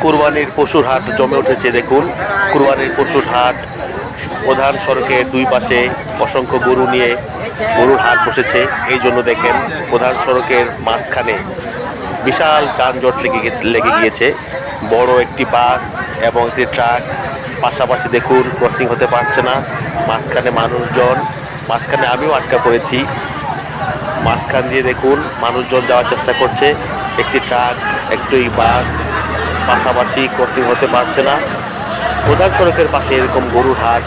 কুরবানির পশুর হাট জমে উঠেছে। দেখুন, কুরবানির পশুর হাট, প্রধান সড়কের দুই পাশে অসংখ্য গরু নিয়ে গরুর হাট বসেছে। এই জন্য দেখেন প্রধান সড়কের মাঝখানে বিশাল যানজট লেগে গিয়েছে। বড় একটি বাস এবং একটি ট্রাক পাশাপাশি দেখুন ক্রসিং হতে পারছে না। মাঝখানে মানুষজন, মাঝখানে আমিও আটকা পড়েছি। মাঝখান দিয়ে দেখুন মানুষজন যাওয়ার চেষ্টা করছে। একটি ট্রাক, একটি বাস পাশাপাশি ক্রসিং হতে পারছে না। প্রধান সড়কের পাশে এরকম গরুর হাট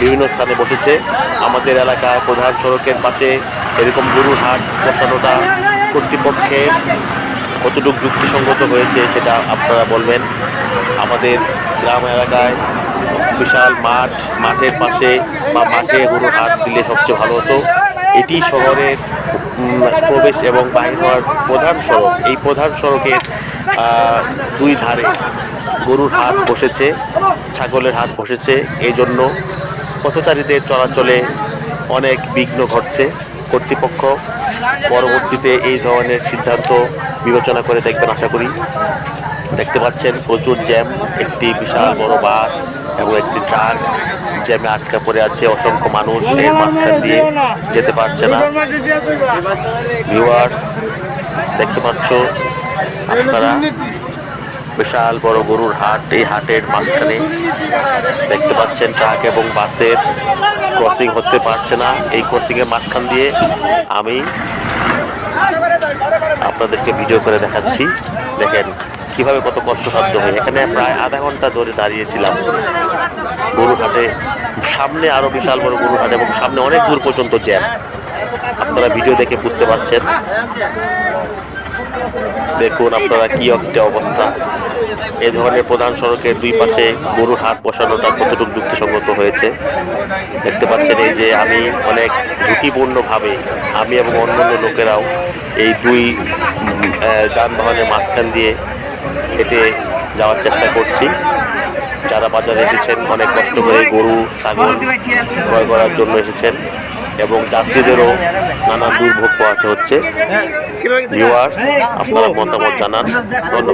বিভিন্ন স্থানে বসেছে। আমাদের এলাকায় প্রধান সড়কের পাশে এরকম গরুর হাট বসানোটা কর্তৃপক্ষের কতটুকু যুক্তিসঙ্গত হয়েছে সেটা আপনারা বলবেন। আমাদের গ্রাম এলাকায় বিশাল মাঠের পাশে বা মাঠে গরুর হাট দিলে সবচেয়ে ভালো হতো। এটি শহরের প্রবেশ এবং বাহির হওয়ার প্রধান সড়ক। এই প্রধান সড়কের দুই ধারে গরুর হাট বসেছে, ছাগলের হাট বসেছে। এই জন্য পথচারীদের চলাচলে অনেক বিঘ্ন ঘটছে। কর্তৃপক্ষ পরবর্তীতে এই ধরনের সিদ্ধান্ত বিবেচনা করে দেখবেন আশা করি। দেখতে পাচ্ছেন প্রচুর জ্যাম, একটি বিশাল বড় বাস এবং একটি ট্রাক জ্যামে আটকা পড়ে আছে। অসংখ্য মানুষ এর মাঝখান দিয়ে যেতে পারছে না। ভিউয়ার্স, দেখতে পাচ্ছ আপনারা বিশাল বড় গরুর হাট। এই হাটের মাঝখানে দেখতে পাচ্ছেন ট্রাক এবং বাসের ক্রসিং হতে পারছে না। এই ক্রসিং এর মাঝখান দিয়ে আমি আপনাদেরকে ভিডিও করে দেখাচ্ছি। দেখেন কিভাবে কত কষ্টসাধ্য হয়। এখানে প্রায় আধা ঘন্টা ধরে দাঁড়িয়েছিলাম গরুর হাটে। সামনে আরো বিশাল বড় গরুর হাট এবং সামনে অনেক দূর পর্যন্ত জ্যাম। আপনারা ভিডিও দেখে বুঝতে পারছেন। দেখুন আপনারা কি একটা অবস্থা। এই ধরনের প্রধান সড়কের দুই পাশে গরুর হাট বসানোটা কতটুকু যুক্তিসঙ্গত হয়েছে দেখতে পাচ্ছেন। এই যে আমি অনেক ঝুঁকিপূর্ণভাবে আমি এবং অন্যান্য লোকেরাও এই দুই যানবাহনের মাঝখান দিয়ে হেঁটে যাওয়ার চেষ্টা করছি। যারা বাজারে এসেছেন অনেক কষ্ট করে গরু ছাগল ক্রয় করার জন্য এসেছেন এবং যাত্রীদেরও নানান দুর্ভোগ পোহাতে হচ্ছে। ভিউয়ার্স, আপনারা মতামত জানান। ধন্যবাদ।